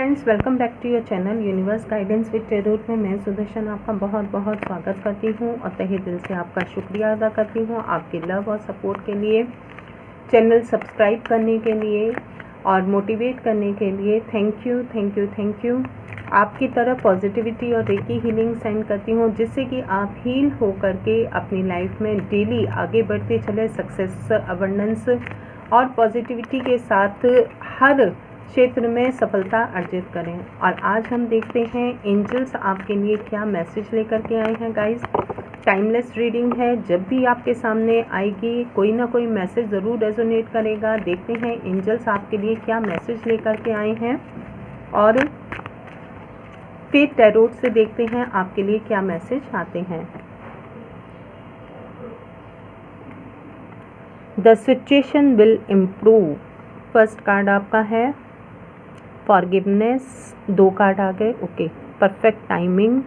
Friends, welcome back to your channel universe guidance with tarot में मैं सुदर्शन आपका बहुत बहुत स्वागत करती हूँ और तहे दिल से आपका शुक्रिया अदा करती हूँ आपके लव और सपोर्ट के लिए, चैनल सब्सक्राइब करने के लिए और मोटिवेट करने के लिए। Thank you thank you thank you. आपकी तरफ पॉजिटिविटी और रेकी हीलिंग सेंड करती हूँ जिससे कि आप हील हो करके अपनी लाइफ में डेली आगे बढ़ते चले, सक्सेस, अबंडेंस और पॉजिटिविटी के साथ हर क्षेत्र में सफलता अर्जित करें। और आज हम देखते हैं एंजल्स आपके लिए क्या मैसेज लेकर के आए हैं। गाइस, टाइमलेस रीडिंग है, जब भी आपके सामने आएगी कोई ना कोई मैसेज ज़रूर रेजोनेट करेगा। देखते हैं एंजल्स आपके लिए क्या मैसेज लेकर के आए हैं और फिर टैरोट से देखते हैं आपके लिए क्या मैसेज आते हैं। The situation will improve, first card आपका है फॉरगिवनेस, 2 कार्ड आ गए। Okay, perfect timing,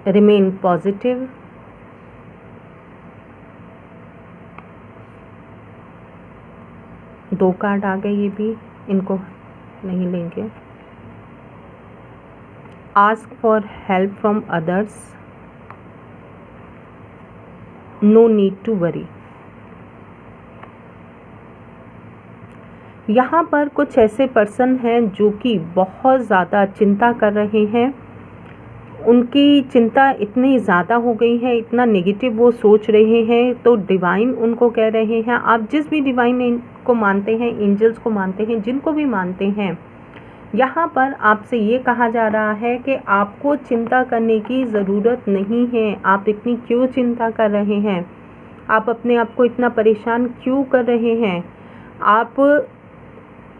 remain positive, दो कार्ड आ गए, ये भी इनको नहीं लेंगे। Ask for help from others, no need to worry. यहाँ पर कुछ ऐसे पर्सन हैं जो कि बहुत ज़्यादा चिंता कर रहे हैं। उनकी चिंता इतनी ज़्यादा हो गई है, इतना नेगेटिव वो सोच रहे हैं, तो डिवाइन उनको कह रहे हैं, आप जिस भी डिवाइन को मानते हैं, एंजल्स को मानते हैं, जिनको भी मानते हैं, यहाँ पर आपसे ये कहा जा रहा है कि आपको चिंता करने की ज़रूरत नहीं है। आप इतनी क्यों चिंता कर रहे हैं? आप अपने आप को इतना परेशान क्यों कर रहे हैं? आप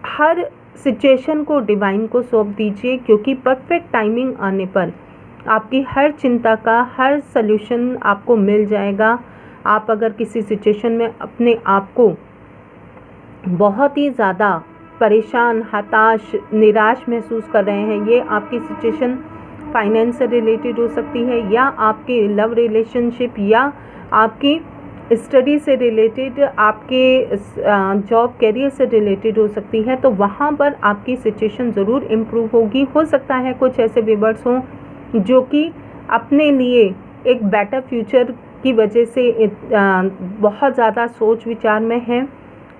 हर सिचुएशन को डिवाइन को सौंप दीजिए, क्योंकि परफेक्ट टाइमिंग आने पर आपकी हर चिंता का हर सल्यूशन आपको मिल जाएगा। आप अगर किसी सिचुएशन में अपने आप को बहुत ही ज़्यादा परेशान, हताश, निराश महसूस कर रहे हैं, ये आपकी सिचुएशन फाइनेंस से रिलेटेड हो सकती है, या आपके लव रिलेशनशिप, या आपकी स्टडी से रिलेटेड, आपके जॉब कैरियर से रिलेटेड हो सकती है, तो वहाँ पर आपकी सिचुएशन ज़रूर इम्प्रूव होगी। हो सकता है कुछ ऐसे व्यूअर्स हों जो कि अपने लिए एक बेटर फ्यूचर की वजह से बहुत ज़्यादा सोच विचार में हैं।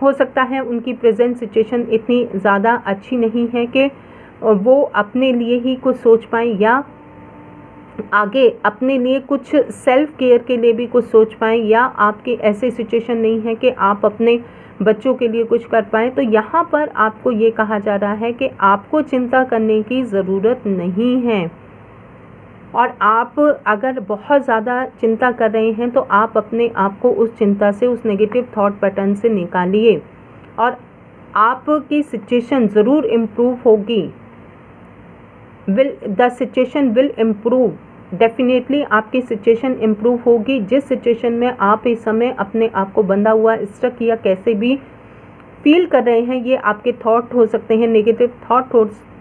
हो सकता है उनकी प्रेजेंट सिचुएशन इतनी ज़्यादा अच्छी नहीं है कि वो अपने लिए ही कुछ सोच पाएँ, या आगे अपने लिए कुछ सेल्फ केयर के लिए भी कुछ सोच पाएँ, या आपकी ऐसी सिचुएशन नहीं है कि आप अपने बच्चों के लिए कुछ कर पाएँ। तो यहाँ पर आपको ये कहा जा रहा है कि आपको चिंता करने की ज़रूरत नहीं है, और आप अगर बहुत ज़्यादा चिंता कर रहे हैं तो आप अपने आप को उस चिंता से, उस नेगेटिव थॉट पैटर्न से निकालिए और आपकी सिचुएशन ज़रूर इम्प्रूव होगी। The situation will improve, definitely आपकी सिचुएशन इम्प्रूव होगी। जिस सिचुएशन में आप इस समय अपने आप को बंधा हुआ, स्टक या कैसे भी फील कर रहे हैं, ये आपके थॉट हो सकते हैं, नेगेटिव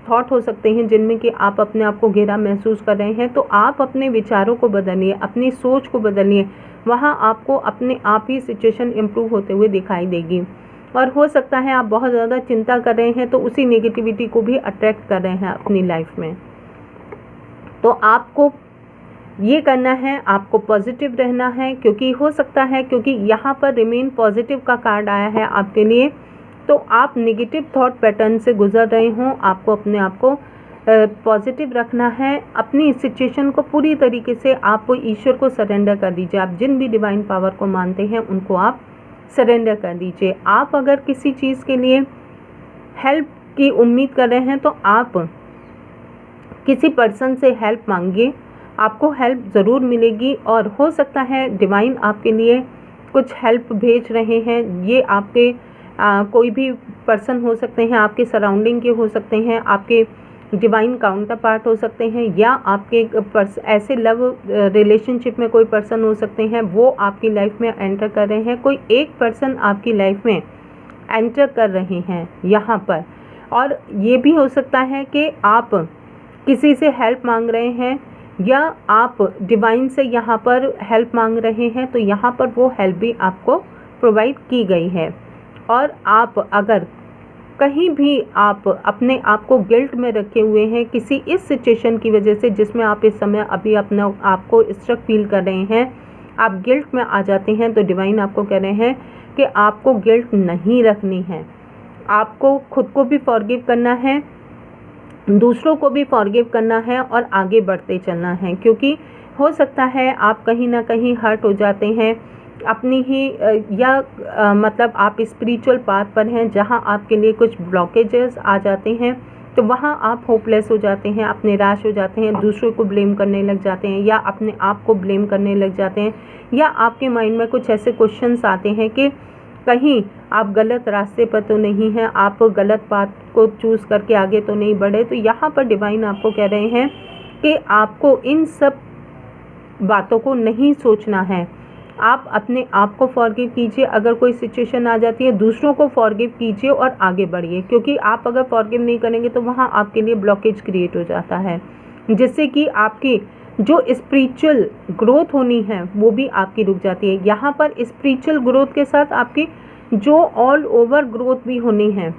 थॉट हो सकते हैं, जिनमें कि आप अपने आप को घेरा महसूस कर रहे हैं। तो आप अपने विचारों को बदलिए, अपनी सोच को बदलिए, वहाँ आपको अपने आप ही सिचुएशन इम्प्रूव होते हुए दिखाई देगी। और हो सकता है आप बहुत ज़्यादा चिंता कर रहे हैं तो उसी नेगेटिविटी को भी अट्रैक्ट कर रहे हैं अपनी लाइफ में। तो आपको ये करना है, आपको पॉजिटिव रहना है, क्योंकि हो सकता है, क्योंकि यहाँ पर रिमेन पॉजिटिव का कार्ड आया है आपके लिए, तो आप नेगेटिव थॉट पैटर्न से गुजर रहे हों। आपको अपने आप को पॉजिटिव रखना है। अपनी सिचुएशन को पूरी तरीके से आप ईश्वर को सरेंडर कर दीजिए। आप जिन भी डिवाइन पावर को मानते हैं उनको आप सरेंडर कर दीजिए। आप अगर किसी चीज़ के लिए हेल्प की उम्मीद कर रहे हैं तो आप किसी पर्सन से हेल्प मांगिए, आपको हेल्प ज़रूर मिलेगी। और हो सकता है डिवाइन आपके लिए कुछ हेल्प भेज रहे हैं। ये आपके कोई भी पर्सन हो सकते हैं, आपके सराउंडिंग के हो सकते हैं, आपके डिवाइन काउंटर पार्ट हो सकते हैं, या आपके ऐसे लव रिलेशनशिप में कोई पर्सन हो सकते हैं, वो आपकी लाइफ में एंटर कर रहे हैं। कोई एक पर्सन आपकी लाइफ में एंटर कर रहे हैं यहाँ पर। और ये भी हो सकता है कि आप किसी से हेल्प मांग रहे हैं, या आप डिवाइन से यहाँ पर हेल्प मांग रहे हैं तो यहाँ पर वो हेल्प भी आपको प्रोवाइड की गई है। और आप अगर कहीं भी आप अपने आप को गिल्ट में रखे हुए हैं किसी इस सिचुएशन की वजह से जिसमें आप इस समय अभी अपने आप को स्ट्रक फील कर रहे हैं, आप गिल्ट में आ जाते हैं, तो डिवाइन आपको कह रहे हैं कि आपको गिल्ट नहीं रखनी है। आपको खुद को भी फॉरगिव करना है, दूसरों को भी फॉरगिव करना है और आगे बढ़ते चलना है। क्योंकि हो सकता है आप कहीं ना कहीं हर्ट हो जाते हैं अपनी ही मतलब आप स्पिरिचुअल पाथ पर हैं जहां आपके लिए कुछ ब्लॉकेजेस आ जाते हैं, तो वहां आप होपलेस हो जाते हैं, आप निराश हो जाते हैं, दूसरों को ब्लेम करने लग जाते हैं या अपने आप को ब्लेम करने लग जाते हैं, या आपके माइंड में कुछ ऐसे क्वेश्चंस आते हैं कि कहीं आप गलत रास्ते पर तो नहीं हैं, आप गलत बात को चूज़ करके आगे तो नहीं बढ़े। तो यहाँ पर डिवाइन आपको कह रहे हैं कि आपको इन सब बातों को नहीं सोचना है। आप अपने आप को फॉरगिव कीजिए, अगर कोई सिचुएशन आ जाती है दूसरों को फॉरगिव कीजिए और आगे बढ़िए। क्योंकि आप अगर फॉरगिव नहीं करेंगे तो वहाँ आपके लिए ब्लॉकेज क्रिएट हो जाता है, जिससे कि आपकी जो स्पिरिचुअल ग्रोथ होनी है वो भी आपकी रुक जाती है। यहाँ पर स्पिरिचुअल ग्रोथ के साथ आपकी जो ऑल ओवर ग्रोथ भी होनी है,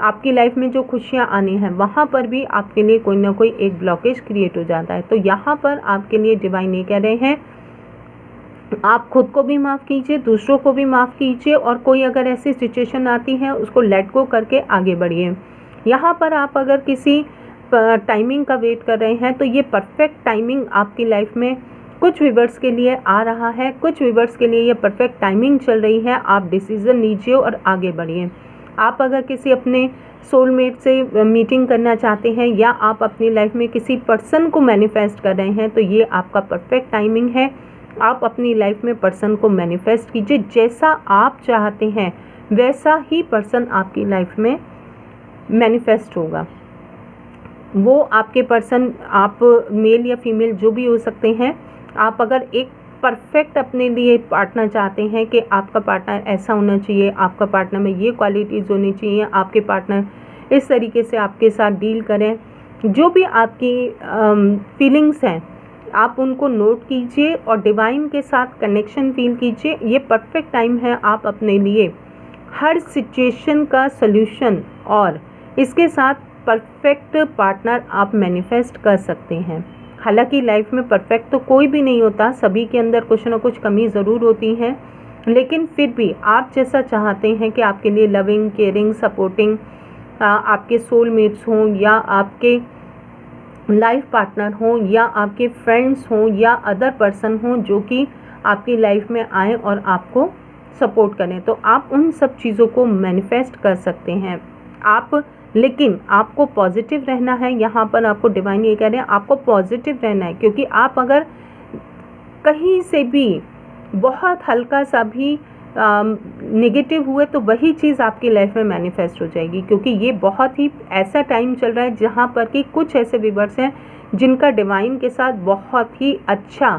आपकी लाइफ में जो खुशियाँ आनी हैं वहाँ पर भी आपके लिए कोई ना कोई एक ब्लॉकेज क्रिएट हो जाता है। तो यहाँ पर आपके लिए डिवाइन ये कह रहे हैं आप खुद को भी माफ़ कीजिए, दूसरों को भी माफ़ कीजिए, और कोई अगर ऐसी सिचुएशन आती है उसको लेट गो करके आगे बढ़िए। यहाँ पर आप अगर किसी टाइमिंग का वेट कर रहे हैं तो ये परफेक्ट टाइमिंग आपकी लाइफ में कुछ व्यूअर्स के लिए आ रहा है, कुछ व्यूअर्स के लिए ये परफेक्ट टाइमिंग चल रही है। आप डिसीज़न लीजिए और आगे बढ़िए। आप अगर किसी अपने सोलमेट से मीटिंग करना चाहते हैं या आप अपनी लाइफ में किसी पर्सन को मैनिफेस्ट कर रहे हैं तो ये आपका परफेक्ट टाइमिंग है। आप अपनी लाइफ में पर्सन को मैनिफेस्ट कीजिए, जैसा आप चाहते हैं वैसा ही पर्सन आपकी लाइफ में मैनिफेस्ट होगा। वो आपके पर्सन, आप मेल या फीमेल जो भी हो सकते हैं, आप अगर एक परफेक्ट अपने लिए पार्टनर चाहते हैं कि आपका पार्टनर ऐसा होना चाहिए, आपका पार्टनर में ये क्वालिटीज़ होनी चाहिए, आपके पार्टनर इस तरीके से आपके साथ डील करें, जो भी आपकी फीलिंग्स हैं आप उनको नोट कीजिए और डिवाइन के साथ कनेक्शन फील कीजिए। ये परफेक्ट टाइम है आप अपने लिए हर सिचुएशन का सल्यूशन और इसके साथ परफेक्ट पार्टनर आप मैनिफेस्ट कर सकते हैं। हालांकि लाइफ में परफेक्ट तो कोई भी नहीं होता, सभी के अंदर कुछ ना कुछ कमी ज़रूर होती है, लेकिन फिर भी आप जैसा चाहते हैं कि आपके लिए लविंग, केयरिंग, सपोर्टिंग आपके सोलमेट्स हों या आपके लाइफ पार्टनर हों या आपके फ्रेंड्स हों या अदर पर्सन हों जो कि आपकी लाइफ में आए और आपको सपोर्ट करें, तो आप उन सब चीज़ों को मैनिफेस्ट कर सकते हैं। लेकिन आपको पॉजिटिव रहना है। यहाँ पर आपको डिवाइन ये कह रहे हैं आपको पॉजिटिव रहना है, क्योंकि आप अगर कहीं से भी बहुत हल्का सा भी नेगेटिव हुए तो वही चीज़ आपकी लाइफ में मैनिफेस्ट हो जाएगी। क्योंकि ये बहुत ही ऐसा टाइम चल रहा है जहाँ पर कि कुछ ऐसे व्यूअर्स हैं जिनका डिवाइन के साथ बहुत ही अच्छा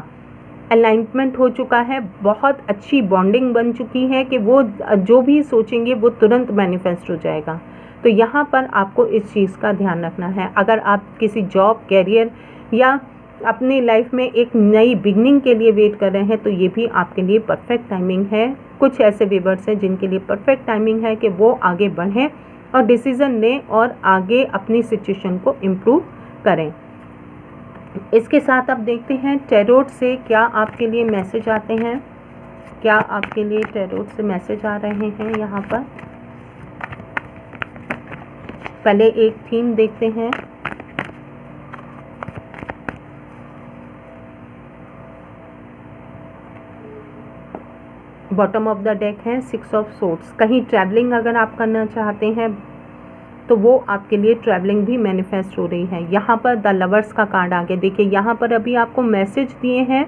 अलाइनमेंट हो चुका है, बहुत अच्छी बॉन्डिंग बन चुकी है कि वो जो भी सोचेंगे वो तुरंत मैनिफेस्ट हो जाएगा। तो यहाँ पर आपको इस चीज़ का ध्यान रखना है। अगर आप किसी जॉब, कैरियर या अपनी लाइफ में एक नई बिगनिंग के लिए वेट कर रहे हैं तो ये भी आपके लिए परफेक्ट टाइमिंग है। कुछ ऐसे व्यूअर्स हैं जिनके लिए परफेक्ट टाइमिंग है कि वो आगे बढ़ें और डिसीज़न लें और आगे अपनी सिचुएशन को इम्प्रूव करें। इसके साथ आप देखते हैं टैरोट से क्या आपके लिए मैसेज आते हैं, क्या आपके लिए टैरोट से मैसेज आ रहे हैं। यहाँ पर पहले एक थीम देखते हैं। बॉटम ऑफ द डेक है 6 ऑफ सोर्ड्स। कहीं ट्रैवलिंग अगर आप करना चाहते हैं तो वो आपके लिए ट्रैवलिंग भी मैनिफेस्ट हो रही है। यहाँ पर द लवर्स का कार्ड आ गया। देखिए यहाँ पर अभी आपको मैसेज दिए हैं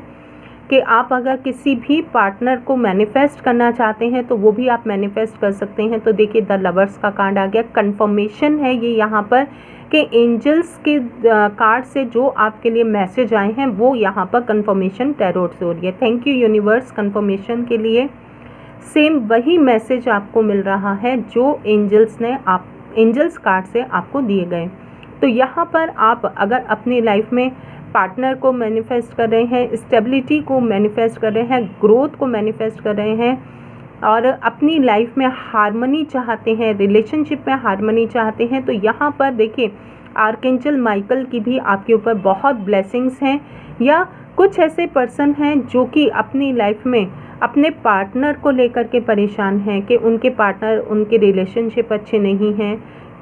कि आप अगर किसी भी पार्टनर को मैनिफेस्ट करना चाहते हैं तो वो भी आप मैनिफेस्ट कर सकते हैं। तो देखिए द लवर्स का कार्ड आ गया। कंफर्मेशन है ये यहाँ पर कि एंजल्स के कार्ड से जो आपके लिए मैसेज आए हैं वो यहाँ पर कंफर्मेशन टैरोट से हो रही है। थैंक यू यूनिवर्स कंफर्मेशन के लिए। सेम वही मैसेज आपको मिल रहा है जो एंजल्स कार्ड से आपको दिए गए। तो यहाँ पर आप अगर अपनी लाइफ में पार्टनर को मैनिफेस्ट कर रहे हैं, स्टेबिलिटी को मैनिफेस्ट कर रहे हैं, ग्रोथ को मैनिफेस्ट कर रहे हैं और अपनी लाइफ में हार्मनी चाहते हैं, रिलेशनशिप में हार्मनी चाहते हैं। तो यहाँ पर देखिए आर्कएंजल माइकल की भी आपके ऊपर बहुत ब्लेसिंग्स हैं। या कुछ ऐसे पर्सन हैं जो कि अपनी लाइफ में अपने पार्टनर को लेकर के परेशान हैं कि उनके पार्टनर, उनके रिलेशनशिप अच्छे नहीं हैं,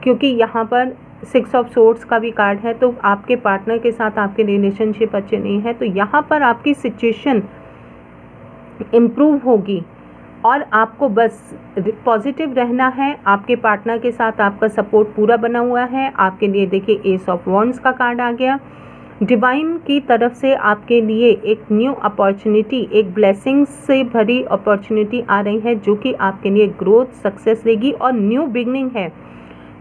क्योंकि यहाँ पर 6 ऑफ सोर्ड्स का भी कार्ड है। तो आपके पार्टनर के साथ आपके रिलेशनशिप अच्छे नहीं है, तो यहाँ पर आपकी सिचुएशन इम्प्रूव होगी और आपको बस पॉजिटिव रहना है। आपके पार्टनर के साथ आपका सपोर्ट पूरा बना हुआ है। आपके लिए देखिए एस ऑफ वॉन्ड्स का कार्ड आ गया। डिवाइन की तरफ से आपके लिए एक न्यू अपॉर्चुनिटी, एक ब्लेसिंग्स से भरी अपॉर्चुनिटी आ रही है जो कि आपके लिए ग्रोथ, सक्सेस देगी और न्यू बिगनिंग है।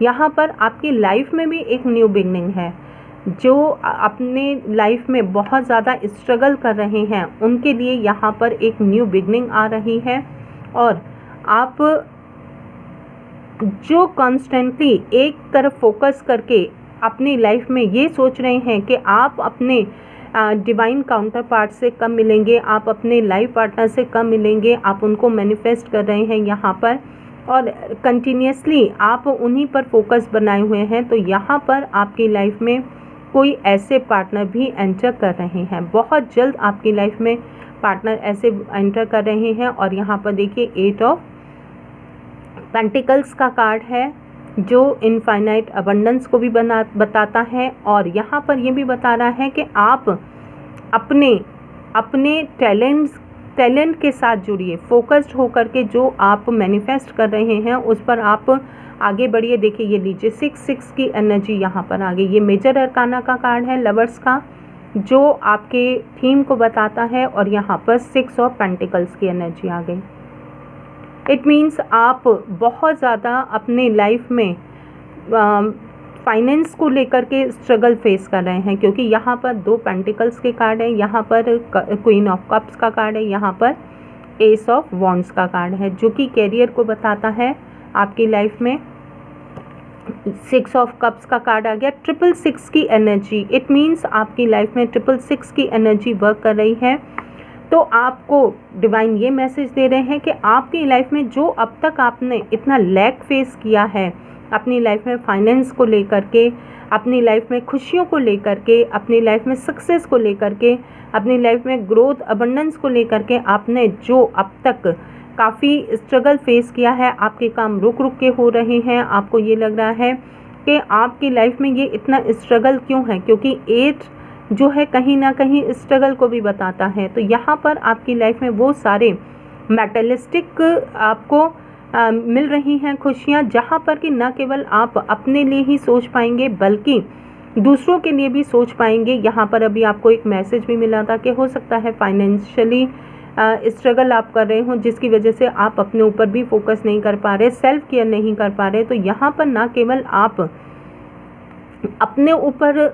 यहाँ पर आपकी लाइफ में भी एक न्यू बिगनिंग है। जो अपने लाइफ में बहुत ज़्यादा स्ट्रगल कर रहे हैं उनके लिए यहाँ पर एक न्यू बिगनिंग आ रही है। और आप जो कॉन्स्टेंटली एक तरफ फोकस करके अपनी लाइफ में ये सोच रहे हैं कि आप अपने डिवाइन काउंटर पार्ट से कम मिलेंगे, आप अपने लाइफ पार्टनर से कम मिलेंगे, आप उनको मैनिफेस्ट कर रहे हैं यहाँ पर और कंटिन्यूसली आप उन्हीं पर फोकस बनाए हुए हैं। तो यहाँ पर आपकी लाइफ में कोई ऐसे पार्टनर भी एंटर कर रहे हैं, बहुत जल्द आपकी लाइफ में पार्टनर ऐसे एंटर कर रहे हैं। और यहाँ पर देखिए 8 ऑफ पेंटिकल्स का कार्ड है जो इनफाइनाइट अबंडेंस को भी बताता है और यहाँ पर ये भी बता रहा है कि आप अपने टैलेंट के साथ जुड़िए, फोकस्ड होकर के जो आप मैनिफेस्ट कर रहे हैं उस पर आप आगे बढ़िए। देखिए ये लीजिए 6 की एनर्जी यहाँ पर आ गई। ये मेजर अरकाना का कार्ड है लवर्स का जो आपके थीम को बताता है और यहाँ पर 6 ऑफ पेंटिकल्स की एनर्जी आ गई। इट मीन्स आप बहुत ज़्यादा अपने लाइफ में फाइनेंस को लेकर के स्ट्रगल फेस कर रहे हैं, क्योंकि यहाँ पर 2 पेंटिकल्स के कार्ड है, यहाँ पर क्वीन ऑफ कप्स का कार्ड है, यहाँ पर एस ऑफ वॉन्ड्स का कार्ड है जो कि कैरियर को बताता है आपकी लाइफ में। 6 ऑफ कप्स का कार्ड आ गया। 666 की एनर्जी, इट मीन्स आपकी लाइफ में 666 की एनर्जी वर्क कर रही है। तो आपको डिवाइन ये मैसेज दे रहे हैं कि आपकी लाइफ में जो अब तक आपने इतना लैक फेस किया है अपनी लाइफ में, फाइनेंस को लेकर के, अपनी लाइफ में खुशियों को लेकर के, अपनी लाइफ में सक्सेस को लेकर के, अपनी लाइफ में ग्रोथ, अबंडेंस को लेकर के आपने जो अब तक काफ़ी स्ट्रगल फेस किया है, आपके काम रुक रुक के हो रहे हैं, आपको ये लग रहा है कि आपकी लाइफ में ये इतना स्ट्रगल क्यों है, क्योंकि 8 जो है कहीं ना कहीं स्ट्रगल को भी बताता है। तो यहाँ पर आपकी लाइफ में वो सारे मैटेरियलिस्टिक आपको मिल रही हैं खुशियाँ, जहाँ पर कि न केवल आप अपने लिए ही सोच पाएंगे बल्कि दूसरों के लिए भी सोच पाएंगे। यहाँ पर अभी आपको एक मैसेज भी मिला था कि हो सकता है फाइनेंशियली स्ट्रगल आप कर रहे हो जिसकी वजह से आप अपने ऊपर भी फोकस नहीं कर पा रहे, सेल्फ केयर नहीं कर पा रहे। तो यहाँ पर ना केवल आप अपने ऊपर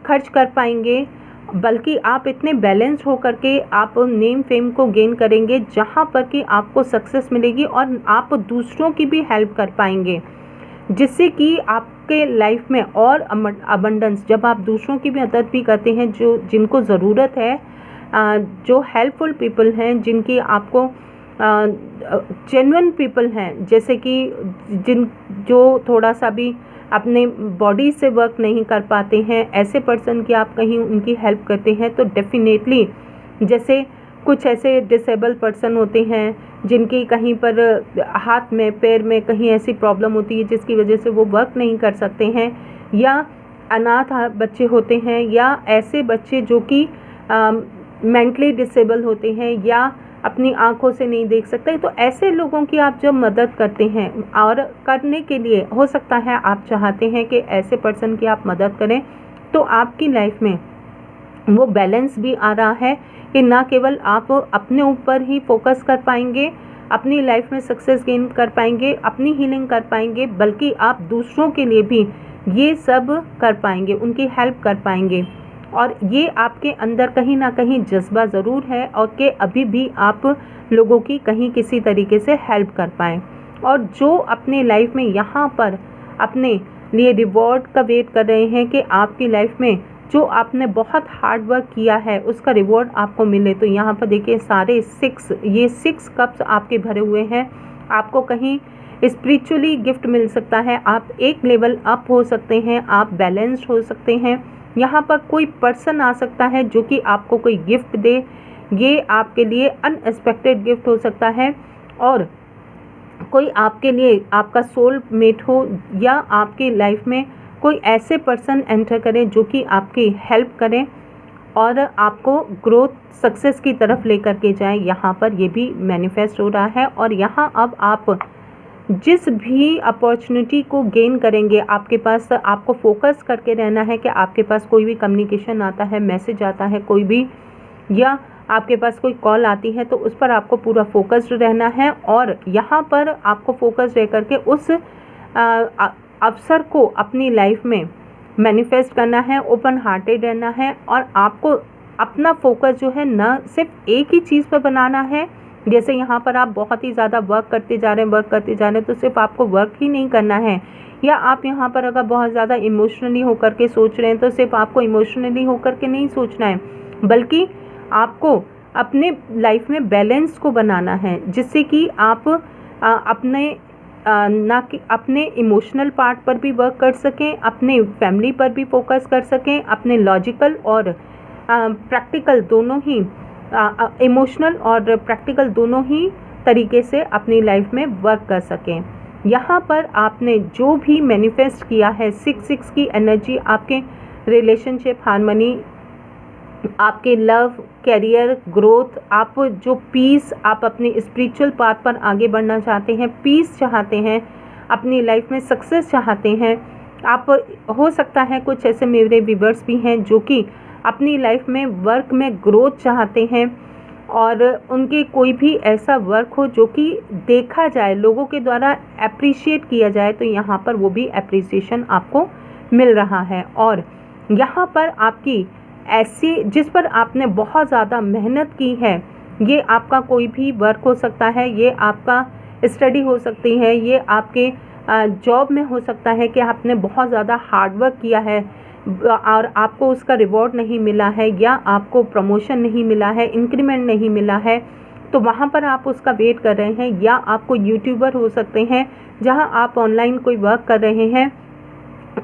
खर्च कर पाएंगे बल्कि आप इतने बैलेंस्ड होकर के आप नेम फेम को गेन करेंगे जहाँ पर कि आपको सक्सेस मिलेगी और आप दूसरों की भी हेल्प कर पाएंगे, जिससे कि आपके लाइफ में और अबंडेंस, जब आप दूसरों की भी मदद भी करते हैं जो जिनको ज़रूरत है, जो हेल्पफुल पीपल हैं, जिनकी आपको जेन्युइन पीपल हैं, जैसे कि जो थोड़ा सा भी अपने बॉडी से वर्क नहीं कर पाते हैं, ऐसे पर्सन की आप कहीं उनकी हेल्प करते हैं तो डेफिनेटली, जैसे कुछ ऐसे डिसेबल पर्सन होते हैं जिनकी कहीं पर हाथ में, पैर में कहीं ऐसी प्रॉब्लम होती है जिसकी वजह से वो वर्क नहीं कर सकते हैं, या अनाथ बच्चे होते हैं, या ऐसे बच्चे जो कि मेंटली डिसेबल होते हैं या अपनी आंखों से नहीं देख सकते। तो ऐसे लोगों की आप जब मदद करते हैं और करने के लिए हो सकता है आप चाहते हैं कि ऐसे पर्सन की आप मदद करें, तो आपकी लाइफ में वो बैलेंस भी आ रहा है कि ना केवल आप अपने ऊपर ही फोकस कर पाएंगे, अपनी लाइफ में सक्सेस गेन कर पाएंगे, अपनी हीलिंग कर पाएंगे, बल्कि आप दूसरों के लिए भी ये सब कर पाएंगे, उनकी हेल्प कर पाएंगे। और ये आपके अंदर कहीं ना कहीं जज्बा ज़रूर है और कि अभी भी आप लोगों की कहीं किसी तरीके से हेल्प कर पाएँ। और जो अपने लाइफ में यहाँ पर अपने लिए रिवॉर्ड का वेट कर रहे हैं कि आपकी लाइफ में जो आपने बहुत हार्ड वर्क किया है उसका रिवॉर्ड आपको मिले। तो यहाँ पर देखिए सारे 6 कप्स आपके भरे हुए हैं। आपको कहीं स्पिरिचुअली गिफ्ट मिल सकता है, आप एक लेवल अप हो सकते हैं, आप बैलेंस्ड हो सकते हैं। यहाँ पर कोई पर्सन आ सकता है जो कि आपको कोई गिफ्ट दे, ये आपके लिए अनएक्सपेक्टेड गिफ्ट हो सकता है। और कोई आपके लिए आपका सोल मेट हो, या आपकी लाइफ में कोई ऐसे पर्सन एंटर करें जो कि आपकी हेल्प करें और आपको ग्रोथ सक्सेस की तरफ लेकर के जाए। यहाँ पर ये भी मैनिफेस्ट हो रहा है। और यहाँ अब आप जिस भी अपॉर्चुनिटी को गेन करेंगे, आपके पास, आपको फोकस करके रहना है कि आपके पास कोई भी कम्युनिकेशन आता है, मैसेज आता है कोई भी, या आपके पास कोई कॉल आती है, तो उस पर आपको पूरा फोकस्ड रहना है। और यहाँ पर आपको फोकस रह करके उस अवसर को अपनी लाइफ में मैनिफेस्ट करना है, ओपन हार्टेड रहना है। और आपको अपना फोकस जो है ना सिर्फ एक ही चीज़ पर बनाना है। जैसे यहाँ पर आप बहुत ही ज़्यादा वर्क करते जा रहे हैं, तो सिर्फ आपको वर्क ही नहीं करना है। या आप यहाँ पर अगर बहुत ज़्यादा इमोशनली होकर के सोच रहे हैं, तो सिर्फ आपको इमोशनली होकर के नहीं सोचना है, बल्कि आपको अपने लाइफ में बैलेंस को बनाना है, जिससे कि आप अपने ना कि अपने इमोशनल पार्ट पर भी वर्क कर सकें, अपने फैमिली पर भी फोकस कर सकें, अपने लॉजिकल और प्रैक्टिकल दोनों ही, इमोशनल और प्रैक्टिकल दोनों ही तरीके से अपनी लाइफ में वर्क कर सकें। यहाँ पर आपने जो भी मैनिफेस्ट किया है, 6 की एनर्जी आपके रिलेशनशिप हार्मनी, आपके लव, कैरियर, ग्रोथ, आप जो पीस, आप अपनी स्पिरिचुअल पाथ पर आगे बढ़ना चाहते हैं, पीस चाहते हैं, अपनी लाइफ में सक्सेस चाहते हैं। आप, हो सकता है कुछ ऐसे मेरे व्यूअर्स भी हैं जो कि अपनी लाइफ में वर्क में ग्रोथ चाहते हैं, और उनके कोई भी ऐसा वर्क हो जो कि देखा जाए, लोगों के द्वारा अप्रिशिएट किया जाए, तो यहाँ पर वो भी अप्रिसिएशन आपको मिल रहा है। और यहाँ पर आपकी ऐसी, जिस पर आपने बहुत ज़्यादा मेहनत की है, ये आपका कोई भी वर्क हो सकता है, ये आपका स्टडी हो सकती है, ये आपके जॉब में हो सकता है कि आपने बहुत ज़्यादा हार्ड वर्क किया है और आपको उसका रिवॉर्ड नहीं मिला है, या आपको प्रमोशन नहीं मिला है, इंक्रीमेंट नहीं मिला है, तो वहाँ पर आप उसका वेट कर रहे हैं। या आपको यूट्यूबर हो सकते हैं, जहाँ आप ऑनलाइन कोई वर्क कर रहे हैं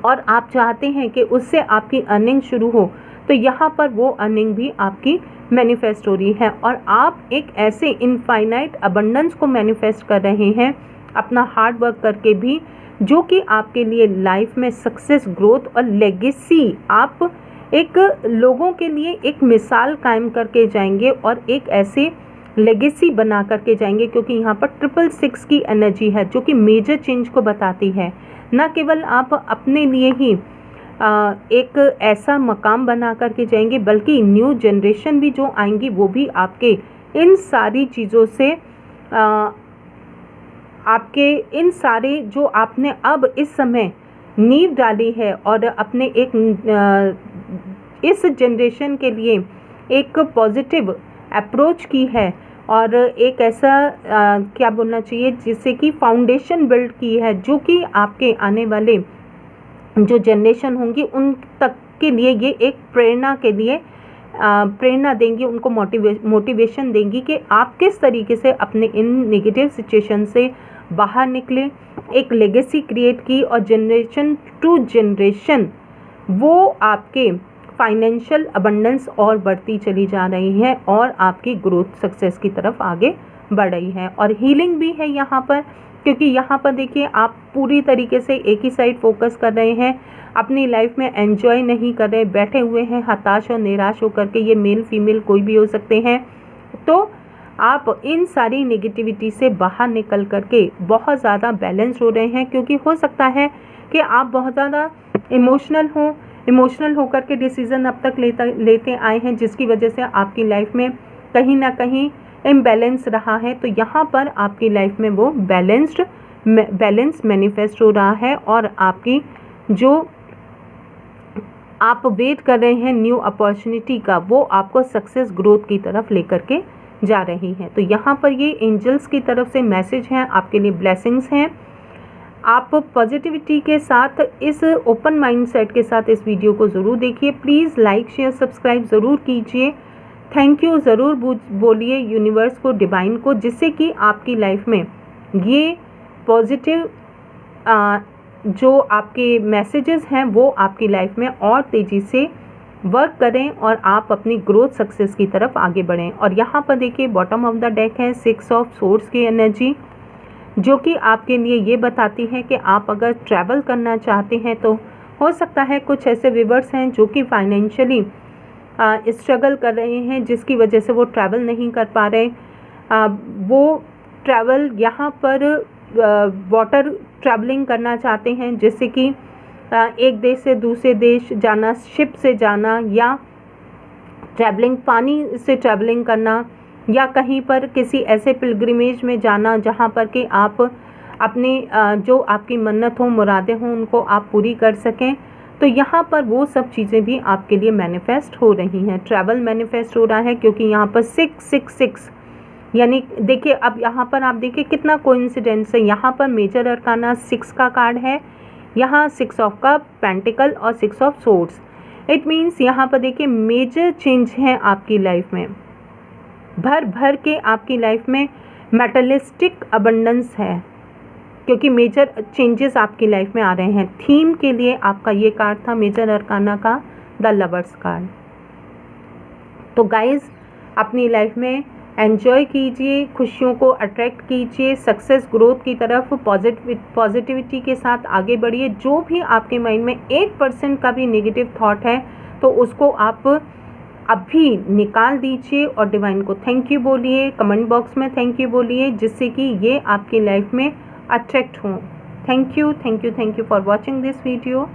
और आप चाहते हैं कि उससे आपकी अर्निंग शुरू हो, तो यहाँ पर वो अर्निंग भी आपकी मैनिफेस्ट हो रही है। और आप एक ऐसे इनफाइनाइट अबंडेंस को मैनिफेस्ट कर रहे हैं अपना हार्ड वर्क करके भी, जो कि आपके लिए लाइफ में सक्सेस, ग्रोथ और लेगेसी, आप एक लोगों के लिए एक मिसाल कायम करके जाएंगे और एक ऐसे लेगेसी बना करके जाएंगे। क्योंकि यहाँ पर 666 की एनर्जी है जो कि मेजर चेंज को बताती है। न केवल आप अपने लिए ही एक ऐसा मकाम बना करके जाएंगे, बल्कि न्यू जनरेशन भी जो आएंगी वो भी आपके इन सारी चीज़ों से, आपके इन सारे जो आपने अब इस समय नींव डाली है और अपने एक इस जनरेशन के लिए एक पॉजिटिव अप्रोच की है, और एक ऐसा क्या बोलना चाहिए, जिससे कि फाउंडेशन बिल्ड की है, जो कि आपके आने वाले जो जनरेशन होंगी उन तक के लिए ये एक प्रेरणा के लिए प्रेरणा देंगी, उनको मोटिवेशन देंगी कि आप किस तरीके से अपने इन नेगेटिव सिचुएशन से बाहर निकले, एक लेगेसी क्रिएट की, और जनरेशन टू जनरेशन वो आपके फाइनेंशियल अबंडेंस और बढ़ती चली जा रही है और आपकी ग्रोथ सक्सेस की तरफ आगे बढ़ रही है। और हीलिंग भी है यहाँ पर, क्योंकि यहाँ पर देखिए आप पूरी तरीके से एक ही साइड फोकस कर रहे हैं, अपनी लाइफ में एंजॉय नहीं कर रहे, बैठे हुए हैं हताश और निराश होकर के। ये मेल फीमेल कोई भी हो सकते हैं। तो आप इन सारी नेगेटिविटी से बाहर निकल करके बहुत ज़्यादा बैलेंस हो रहे हैं, क्योंकि हो सकता है कि आप बहुत ज़्यादा इमोशनल होकर के डिसीज़न अब तक लेते आए हैं, जिसकी वजह से आपकी लाइफ में कहीं ना कहीं इम्बैलेंस रहा है। तो यहाँ पर आपकी लाइफ में वो बैलेंस मैनिफेस्ट हो रहा है, और आपकी जो आप वेट कर रहे हैं न्यू अपॉर्चुनिटी का, वो आपको सक्सेस ग्रोथ की तरफ लेकर के जा रही है। तो यहाँ पर ये एंजल्स की तरफ से मैसेज हैं, आपके लिए ब्लेसिंग्स हैं। आप पॉजिटिविटी के साथ, इस ओपन माइंडसेट के साथ इस वीडियो को ज़रूर देखिए। प्लीज़ लाइक शेयर सब्सक्राइब ज़रूर कीजिए। थैंक यू ज़रूर बोलिए यूनिवर्स को, डिवाइन को, जिससे कि आपकी लाइफ में ये पॉजिटिव जो आपके मैसेजेस हैं वो आपकी लाइफ में और तेज़ी से वर्क करें और आप अपनी ग्रोथ सक्सेस की तरफ आगे बढ़ें। और यहाँ पर देखिए बॉटम ऑफ द डेक है 6 ऑफ सोर्ड्स की एनर्जी, जो कि आपके लिए ये बताती है कि आप अगर ट्रैवल करना चाहते हैं तो हो सकता है कुछ ऐसे व्यूअर्स हैं जो कि फाइनेंशियली स्ट्रगल कर रहे हैं, जिसकी वजह से वो ट्रैवल नहीं कर पा रहे। वो ट्रैवल यहाँ पर वाटर ट्रैवलिंग करना चाहते हैं, जैसे कि एक देश से दूसरे देश जाना, शिप से जाना, या ट्रैवलिंग पानी से ट्रैवलिंग करना, या कहीं पर किसी ऐसे पिलग्रिमेज में जाना जहाँ पर कि आप अपने जो आपकी मन्नत हो, मुरादें हों, उनको आप पूरी कर सकें। तो यहाँ पर वो सब चीज़ें भी आपके लिए मैनिफेस्ट हो रही हैं। ट्रैवल मैनिफेस्ट हो रहा है क्योंकि यहाँ पर 666 यानी देखिए, अब यहाँ पर आप देखिए कितना कोइंसिडेंस है। यहाँ पर मेजर अरकाना 6 का कार्ड है, यहाँ 6 ऑफ का पेंटिकल और 6 ऑफ सोर्ड्स। इट मीन्स यहाँ पर देखिए मेजर चेंज है आपकी लाइफ में, भर भर के आपकी लाइफ में मेटलिस्टिक अबंडेंस है, क्योंकि मेजर चेंजेस आपकी लाइफ में आ रहे हैं। थीम के लिए आपका ये कार्ड था मेजर अरकाना का, द लवर्स कार्ड। तो गाइज अपनी लाइफ में एंजॉय कीजिए, खुशियों को अट्रैक्ट कीजिए, सक्सेस ग्रोथ की तरफ पॉजिटिविटी के साथ आगे बढ़िए। जो भी आपके माइंड में 1% का भी नेगेटिव थॉट है तो उसको आप अभी निकाल दीजिए और डिवाइन को थैंक यू बोलिए, कमेंट बॉक्स में थैंक यू बोलिए, जिससे कि ये आपकी लाइफ में अट्रैक्ट हों। Thank you for watching this video.